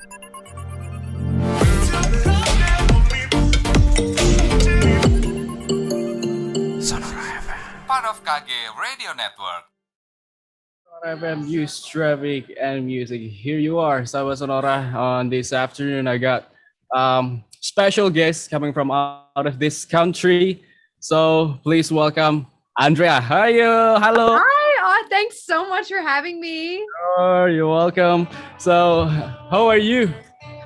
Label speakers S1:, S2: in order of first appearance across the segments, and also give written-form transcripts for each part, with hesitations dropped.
S1: Sonora FM, part of KG Radio Network.
S2: FM News, traffic, and music. Here you are, Sahabat Sonora. On this afternoon, I got special guests coming from out of this country. So please welcome Andreah. Hi, hello.
S3: Hi, thanks so much for having me.
S2: Oh, you're welcome. So, how are you,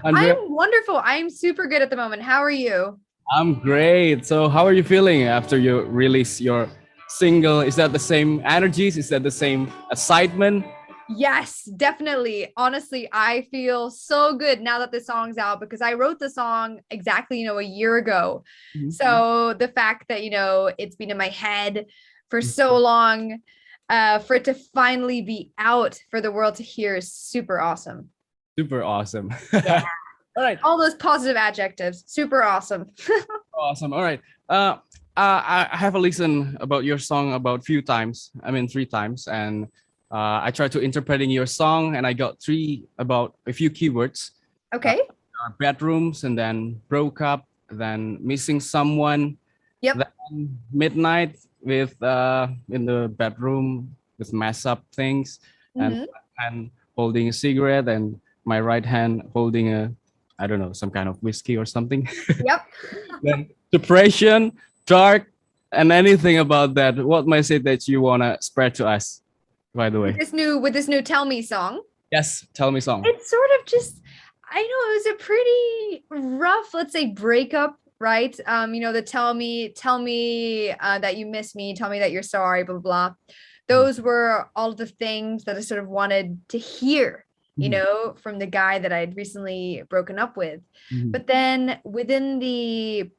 S2: Andreah?
S3: I'm wonderful. I'm super good at the moment. How are you?
S2: I'm great. So, how are you feeling after you release your single? Is that the same energies? Is that the same excitement?
S3: Yes, definitely. Honestly, I feel so good now that the song's out because I wrote the song exactly, a year ago.
S2: Mhm.
S3: So the fact that, it's been in my head for so long, for it to finally be out for the world to hear is super awesome.
S2: Super awesome.
S3: Yeah.
S2: All right.
S3: All those positive adjectives, super awesome.
S2: Awesome. All right. I have a listen about your song about few times. I mean, 3 times, and I tried to interpreting your song, and I got about a few keywords.
S3: Okay.
S2: Bedrooms, and then broke up, then missing someone.
S3: Yep.
S2: Then midnight with in the bedroom with mess up things, and hand holding a cigarette, and my right hand holding a, I don't know, some kind of whiskey or something.
S3: Yep.
S2: Then depression, dark, and anything about that. What message that you wanna spread to us? By the way,
S3: With this new Tell Me song.
S2: yes, tell me song.
S3: It's sort of just, I know it was a pretty rough, let's say, breakup, right? The tell me that you miss me, tell me that you're sorry, blah, blah, blah. Those were all the things that I sort of wanted to hear, from the guy that I'd recently broken up with.
S2: Mhm.
S3: But then within the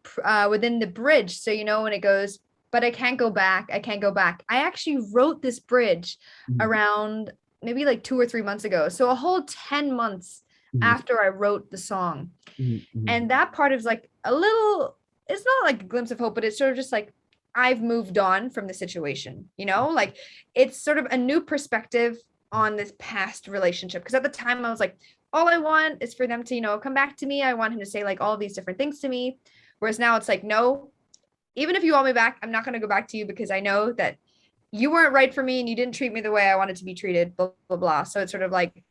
S3: bridge, so when it goes, but I can't go back, I can't go back. I actually wrote this bridge
S2: Mhm.
S3: around maybe like 2 or 3 months ago. So a whole 10 months
S2: Mhm.
S3: after I wrote the song.
S2: Mhm. Mhm.
S3: And that part is like a little, it's not like a glimpse of hope, but it's sort of just like, I've moved on from the situation, like it's sort of a new perspective on this past relationship. Because at the time I was like, all I want is for them to, come back to me. I want him to say like all these different things to me. Whereas now it's like, no, even if you want me back, I'm not going to go back to you because I know that you weren't right for me and you didn't treat me the way I wanted to be treated, blah, blah, blah. So it's sort of like,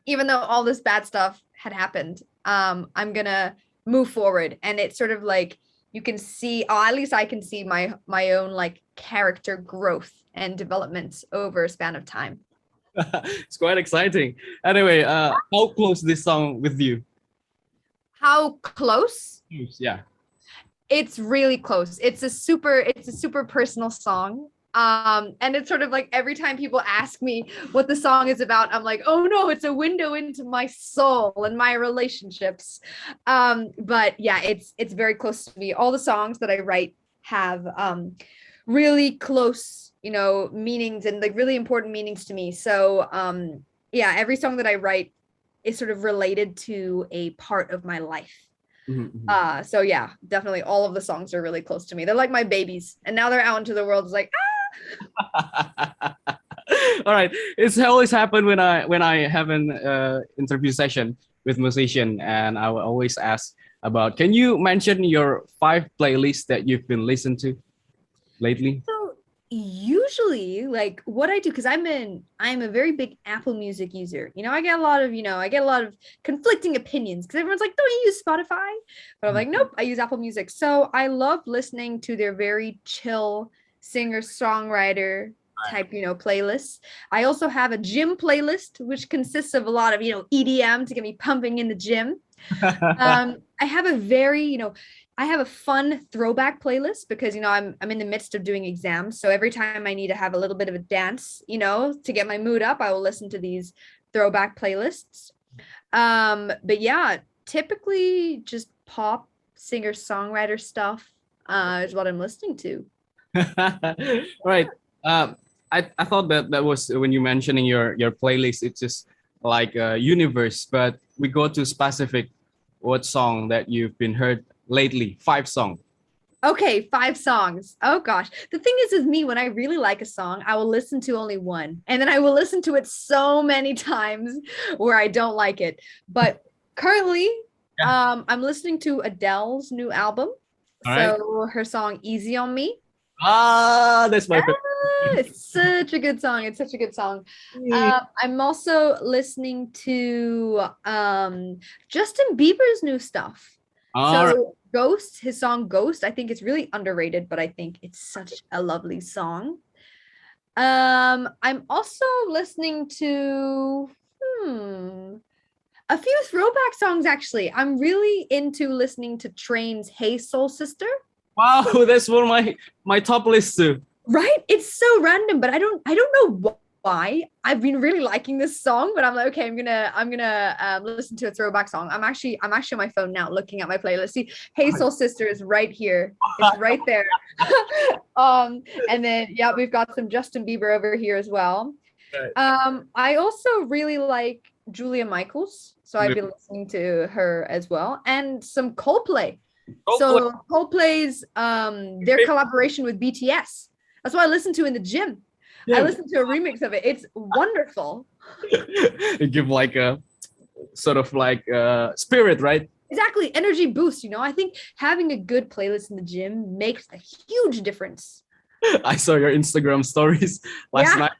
S3: even though all this bad stuff had happened, I'm going to move forward. And it's sort of like, you can see, at least I can see my own like character growth and development over a span of time.
S2: It's quite exciting. Anyway, how close this song with you?
S3: How close?
S2: Yeah.
S3: It's really close. It's a super personal song. And it's sort of like every time people ask me what the song is about, I'm like, oh no, it's a window into my soul and my relationships. But yeah, it's very close to me. All the songs that I write have really close, meanings and like really important meanings to me. So yeah, every song that I write is sort of related to a part of my life.
S2: Mhm.
S3: So yeah, definitely all of the songs are really close to me. They're like my babies, and now they're out into the world. It's like,
S2: All right. It's always happened when I have an interview session with musician, and I will always ask about. Can you mention your 5 playlists that you've been listening to lately?
S3: so usually like what I do, because I'm a very big Apple Music user. I get a lot of conflicting opinions because everyone's like, don't you use Spotify? But I'm like, nope, I use Apple Music. So I love listening to their very chill singer-songwriter type, playlists. I also have a gym playlist, which consists of a lot of, EDM to get me pumping in the gym. I have I have a fun throwback playlist because, I'm in the midst of doing exams. So every time I need to have a little bit of a dance, to get my mood up, I will listen to these throwback playlists. But yeah, typically just pop singer-songwriter stuff is what I'm listening to.
S2: Right. I thought that was when you mentioning your playlist. It's just like a universe, but we go to specific. What song that you've been heard lately? 5 songs.
S3: Okay, 5 songs. Oh gosh. The thing is with me, when I really like a song, I will listen to only one. And then I will listen to it so many times where I don't like it. But Currently,
S2: Yeah.
S3: I'm listening to Adele's new album.
S2: All right.
S3: So her song "Easy on Me."
S2: Ah, that's my
S3: Yeah,
S2: favorite.
S3: it's such a good song. It's such a good song. I'm also listening to Justin Bieber's new stuff.
S2: All right.
S3: So Ghost, his song Ghost, I think it's really underrated, but I think it's such a lovely song. I'm also listening to a few throwback songs actually. I'm really into listening to Train's Hey Soul Sister.
S2: Wow, that's one of my top list too.
S3: Right? It's so random, but I don't know why. I've been really liking this song, but I'm like, okay, I'm gonna listen to a throwback song. I'm actually on my phone now looking at my playlist. See, Hey Soul Sister is right here. It's right there. And then yeah, we've got some Justin Bieber over here as well.
S2: Right.
S3: I also really like Julia Michaels, so I've been listening to her as well, and some Coldplay.
S2: Coldplay.
S3: So Coldplay's their collaboration with BTS. That's what I listen to in the gym. I
S2: Yeah.
S3: listened to a remix of it. It's wonderful.
S2: It give like a sort of like spirit, right?
S3: Exactly. Energy boost, I think having a good playlist in the gym makes a huge difference.
S2: I saw your Instagram stories last
S3: Yeah.
S2: night.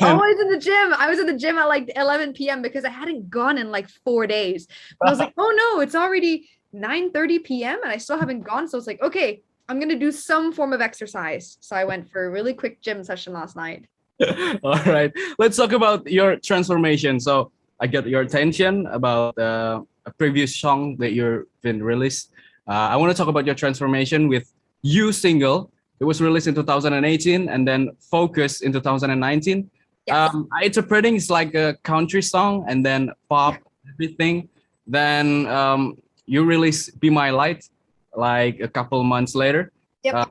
S3: Always in the gym. I was in the gym at like 11 p.m. because I hadn't gone in like 4 days. And I was like, oh no, it's already 9:30 p.m. and I still haven't gone. So it's like, okay, I'm gonna do some form of exercise. So I went for a really quick gym session last night.
S2: All right, let's talk about your transformation. So I get your attention about a previous song that you've been released. I want to talk about your transformation with You single. It was released in 2018 and then Focus in 2019.
S3: Yes.
S2: I interpreting it's like a country song and then pop everything. Then you release Be My Light like a couple months later.
S3: Yep.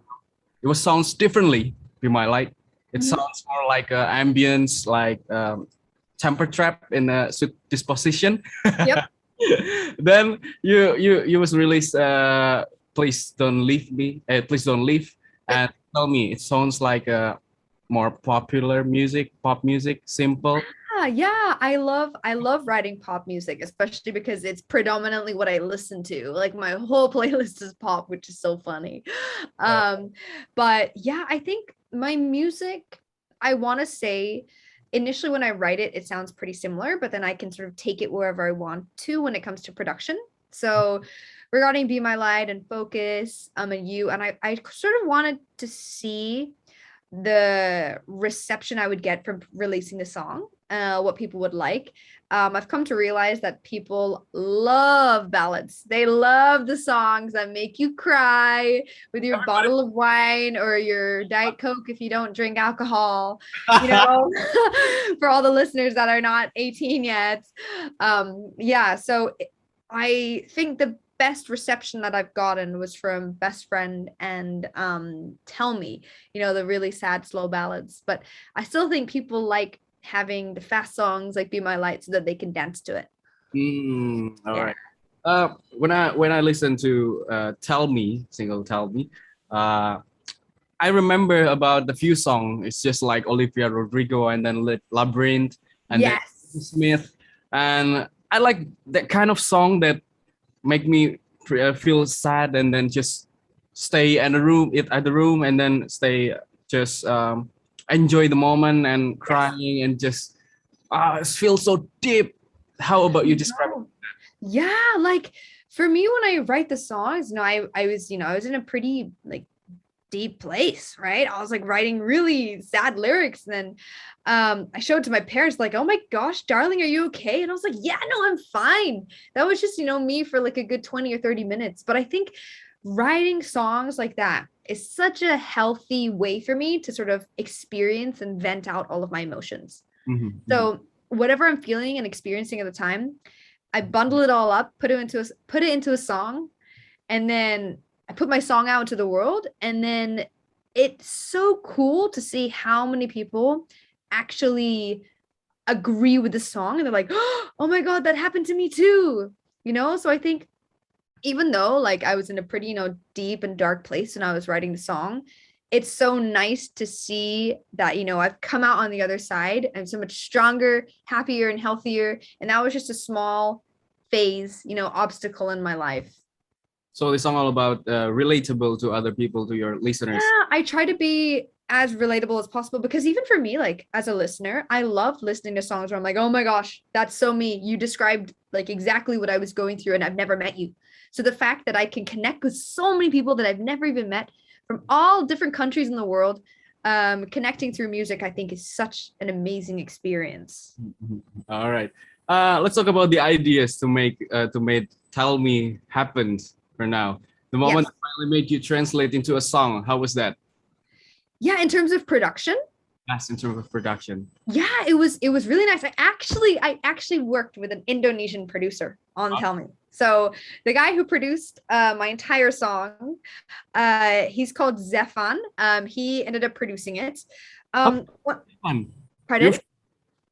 S2: It was sounds differently. Be My Light. It
S3: Mhm.
S2: sounds more like ambience, like temper trap in a sweet disposition.
S3: Yep.
S2: Then you was released. Please don't leave me. Please don't leave.
S3: Yep.
S2: And tell me, it sounds like more popular music, pop music, simple.
S3: Yeah, I love writing pop music, especially because it's predominantly what I listen to. Like my whole playlist is pop, which is so funny. Um, but yeah, I think my music, I want to say initially when I write it, it sounds pretty similar, but then I can sort of take it wherever I want to when it comes to production. So regarding Be My Light and Focus, and You, and I sort of wanted to see the reception I would get from releasing the song, what people would like. I've come to realize that people love ballads. They love the songs that make you cry with your bottle of wine or your Diet Coke if you don't drink alcohol, you know, for all the listeners that are not 18 yet. Yeah, so I think the best reception that I've gotten was from Best Friend and Tell Me, the really sad slow ballads. But I still think people like having the fast songs like Be My Light so that they can dance to it.
S2: All
S3: Yeah.
S2: right. When I listen to Tell Me single Tell Me, uh, I remember about the few songs. It's just like Olivia Rodrigo and then Labyrinth and then
S3: Yes.
S2: Smith, and I like that kind of song that make me feel sad and then just stay in the room, eat at the room, and then stay just enjoy the moment and
S3: Yes.
S2: crying and just it feels so deep. How about you describe it?
S3: No. Yeah, like for me when I write the songs, I was in a pretty like deep place, right? I was like writing really sad lyrics. And then I showed it to my parents, like, oh my gosh, darling, are you okay? And I was like, yeah, no, I'm fine. That was just, me for like a good 20 or 30 minutes. But I think writing songs like that is such a healthy way for me to sort of experience and vent out all of my emotions.
S2: Mhm, mhm.
S3: So whatever I'm feeling and experiencing at the time, I bundle it all up, put it into a song, and then I put my song out into the world. And then it's so cool to see how many people actually agree with the song and they're like, oh my God, that happened to me too. So I think even though like I was in a pretty, deep and dark place when I was writing the song, it's so nice to see that, I've come out on the other side. I'm so much stronger, happier, and healthier. And that was just a small phase, obstacle in my life.
S2: So the song all about relatable to other people, to your listeners.
S3: Yeah, I try to be as relatable as possible because even for me, like as a listener, I love listening to songs where I'm like, oh my gosh, that's so me. You described like exactly what I was going through and I've never met you. So the fact that I can connect with so many people that I've never even met from all different countries in the world, connecting through music, I think is such an amazing experience.
S2: All right. Let's talk about the ideas to make Tell Me happen for now. The moment
S3: Yes.
S2: that finally made you translate into a song, how was that?
S3: Yeah, in terms of production,
S2: Yes, in terms of production.
S3: yeah, it was really nice. I actually worked with an Indonesian producer on Tell Me. So the guy who produced my entire song, he's called Zefan. He ended up producing it. What?
S2: Fun.
S3: Pardon?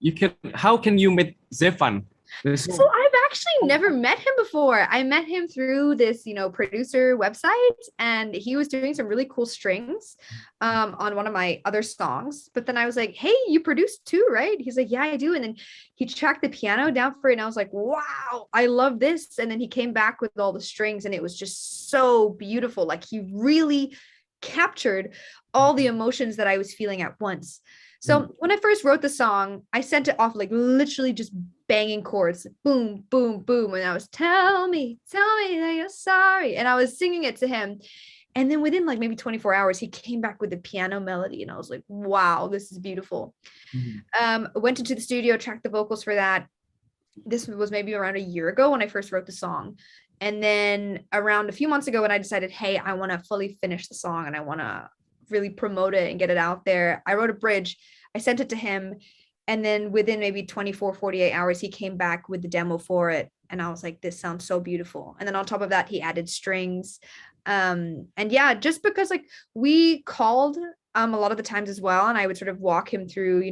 S2: You can. How can you meet Zefan?
S3: So I've actually never met him before. I met him through this, producer website, and he was doing some really cool strings on one of my other songs. But then I was like, "Hey, you produce too, right?" He's like, "Yeah, I do." And then he tracked the piano down for it, and I was like, "Wow, I love this." And then he came back with all the strings, and it was just so beautiful. Like he really captured all the emotions that I was feeling at once. So when I first wrote the song, I sent it off like literally just banging chords, boom, boom, boom. And I was, tell me that you're sorry. And I was singing it to him. And then within like maybe 24 hours, he came back with the piano melody. And I was like, wow, this is beautiful. Went into the studio, tracked the vocals for that. This was maybe around a year ago when I first wrote the song. And then around a few months ago when I decided, hey, I want to fully finish the song and I want to really promote it and get it out there, I wrote a bridge. I sent it to him. And then within maybe 24, 48 hours, he came back with the demo for it. And I was like, this sounds so beautiful. And then on top of that, he added strings. And yeah, just because like we called a lot of the times as well. And I would sort of walk him through,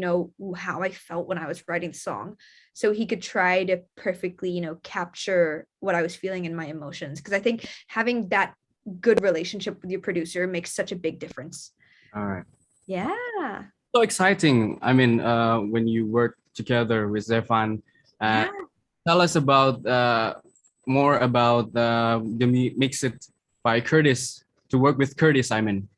S3: how I felt when I was writing the song. So he could try to perfectly, capture what I was feeling in my emotions. Because I think having that good relationship with your producer makes such a big difference.
S2: All right.
S3: Yeah.
S2: So exciting. I mean, when you work together with Zefan,
S3: Yeah.
S2: tell us about more about Mix It by Curtis, to work with Curtis, I mean.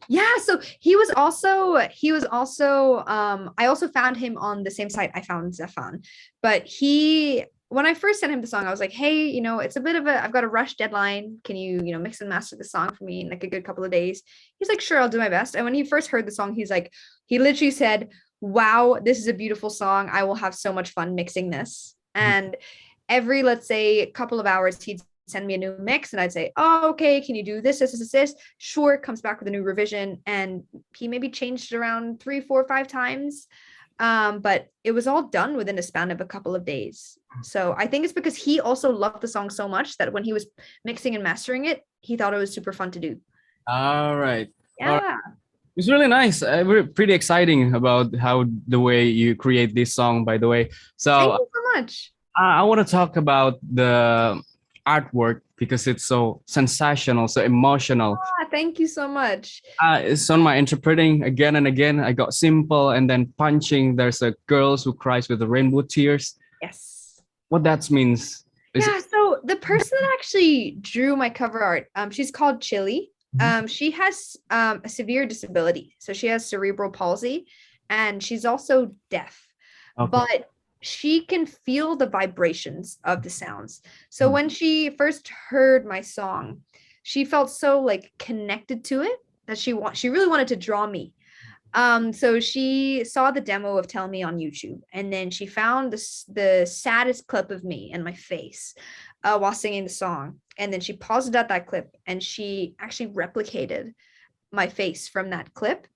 S3: Yeah, so he was also I also found him on the same site I found Zefan. But when I first sent him the song, I was like, hey, it's a bit of I've got a rush deadline. Can you, mix and master the song for me in like a good couple of days? He's like, sure, I'll do my best. And when he first heard the song, he literally said, wow, this is a beautiful song. I will have so much fun mixing this. And every, let's say, couple of hours, he'd send me a new mix and I'd say, oh, okay, can you do this? Sure, comes back with a new revision. And he maybe changed it around 3, 4, 5 times. But it was all done within a span of a couple of days. So I think it's because he also loved the song so much that when he was mixing and mastering it, he thought it was super fun to do.
S2: All right.
S3: Yeah.
S2: All right. It's really nice. We're pretty exciting about how the way you create this song, by the way. So
S3: Thank you so much.
S2: I want to talk about the artwork because it's so sensational, so emotional.
S3: Thank you so much.
S2: It's on my interpreting again and again. I got simple and then punching. There's a girl who cries with the rainbow tears.
S3: Yes.
S2: What that means?
S3: So the person that actually drew my cover art, she's called Chili. She has a severe disability. So she has cerebral palsy and she's also deaf. Okay. But she can feel the vibrations of the sounds. So when she first heard my song, she felt so like connected to it that she really wanted to draw me. So she saw the demo of Tell Me on YouTube, and then she found the saddest clip of me and my face while singing the song. And then she paused at that clip and she actually replicated my face from that clip.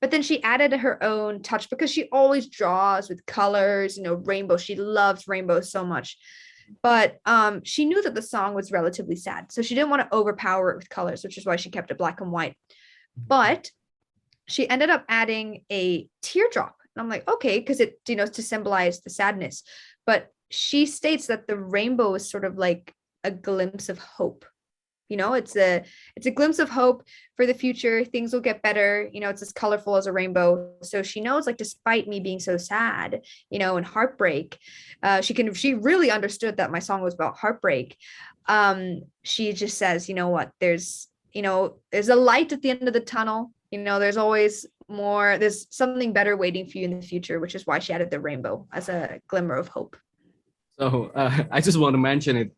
S3: But then she added her own touch because she always draws with colors, rainbow. She loves rainbows so much. But she knew that the song was relatively sad. So she didn't want to overpower it with colors, which is why she kept it black and white. But she ended up adding a teardrop. And I'm like, okay, because it, to symbolize the sadness. But she states that the rainbow is sort of like a glimpse of hope, It's a glimpse of hope for the future. Things will get better. It's as colorful as a rainbow. So she knows, like, despite me being so sad, and heartbreak, she really understood that my song was about heartbreak. She just says, you know what, there's a light at the end of the tunnel. There's always more, there's something better waiting for you in the future, which is why she added the rainbow as a glimmer of hope.
S2: So I just want to mention it.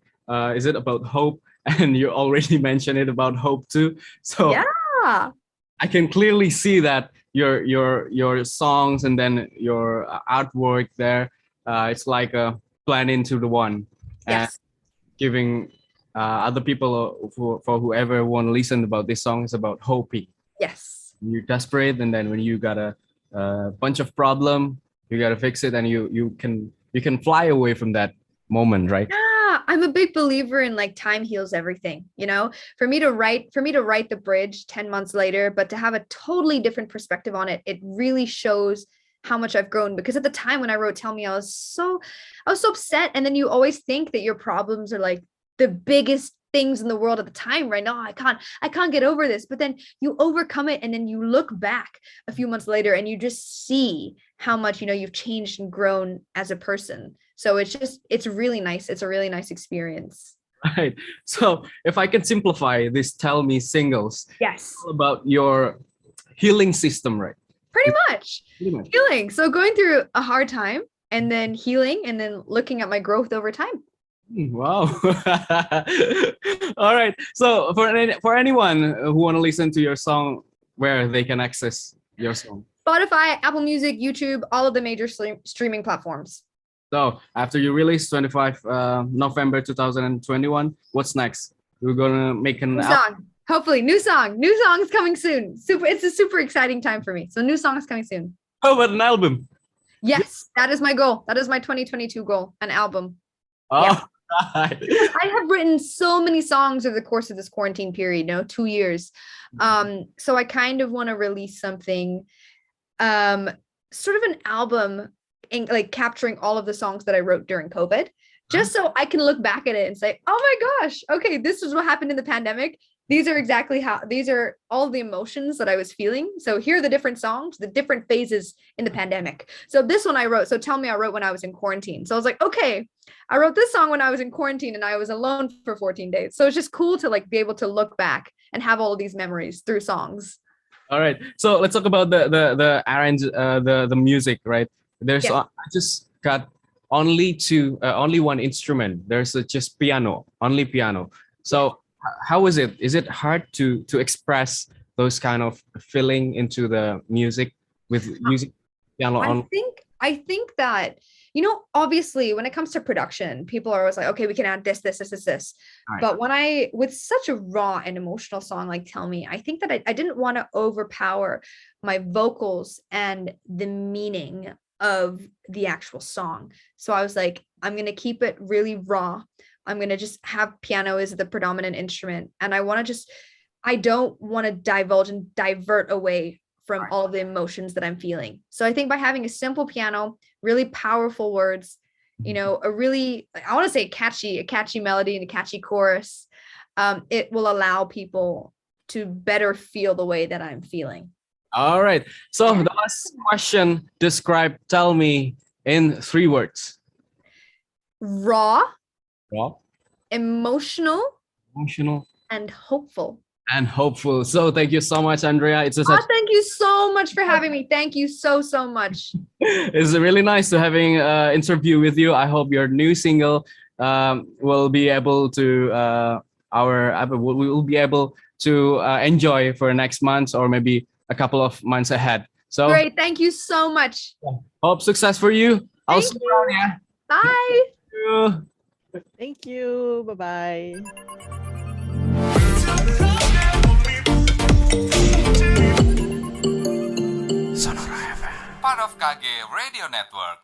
S2: Is it about hope? And you already mentioned it about hope too. So
S3: Yeah.
S2: I can clearly see that your songs and then your artwork there. It's like a plan into the one, and
S3: Yes.
S2: giving other people for whoever want to listen about this song is about hoping.
S3: Yes.
S2: You're desperate, and then when you got a bunch of problem, you gotta fix it, and you can fly away from that moment, right?
S3: Yeah, I'm a big believer in, like, time heals everything. For me to write the bridge 10 months later, but to have a totally different perspective on it, it really shows how much I've grown. Because at the time when I wrote Tell Me, I was so upset. And then you always think that your problems are like the biggest things in the world at the time, right? No, I can't get over this. But then you overcome it, and then you look back a few months later and you just see how much you've changed and grown as a person. So it's really nice. It's a really nice experience.
S2: Right. So if I can simplify this Tell Me singles,
S3: Yes.
S2: all about your healing system, right?
S3: Pretty much.
S2: Pretty much.
S3: Healing. So going through a hard time and then healing and then looking at my growth over time.
S2: Wow. All right. So for anyone who want to listen to your song, where they can access your song?
S3: Spotify, Apple Music, YouTube, all of the major streaming platforms.
S2: So after you release 25 November 2021, what's next? We're gonna make an
S3: New song. Hopefully, new song. New song is coming soon. It's a super exciting time for me. So new song is coming soon.
S2: How about an album?
S3: Yes, that is my goal. That is my 2022 goal, an album.
S2: Oh,
S3: Yeah.
S2: right.
S3: I have written so many songs over the course of this quarantine period, 2 years. So I kind of want to release something, sort of an album, like capturing all of the songs that I wrote during COVID, just so I can look back at it and say, oh my gosh, okay, this is what happened in the pandemic. These are all the emotions that I was feeling. So here are the different songs, the different phases in the pandemic. So this one I wrote, so Tell Me, I wrote when I was in quarantine. So I was like, okay, I wrote this song when I was in quarantine and I was alone for 14 days. So it's just cool to, like, be able to look back and have all of these memories through songs.
S2: All right. So let's talk about the music, right? There's
S3: Yeah.
S2: I just got only one instrument. There's just piano, only piano. So how is it? Is it hard to express those kind of feeling into the music with using piano on?
S3: I think that, obviously when it comes to production, people are always like, okay, we can add this.
S2: Right.
S3: But with such a raw and emotional song like Tell Me, I think that I didn't want to overpower my vocals and the meaning of the actual song. So I was like, I'm going to keep it really raw. I'm going to just have piano as the predominant instrument. And I don't want to divulge and divert away from all of the emotions that I'm feeling. So I think by having a simple piano, really powerful words, I want to say a catchy melody and a catchy chorus, it will allow people to better feel the way that I'm feeling.
S2: All right. So the last question, describe Tell Me in 3 words.
S3: Raw,
S2: Raw,
S3: emotional, and hopeful.
S2: and hopeful. So thank you so much, Andreah.
S3: Thank you so much for having me. Thank you so much.
S2: It's really nice to having an interview with you. I hope your new single will be able to we will be able to enjoy for next month or maybe a couple of months ahead. So
S3: Great. Thank you so much.
S2: hope success for you. I'll
S3: Thank
S2: see you around, yeah.
S3: Bye.
S2: Thank you.
S4: Thank you. Bye-bye.
S1: Sonora FM, part of KG Radio Network.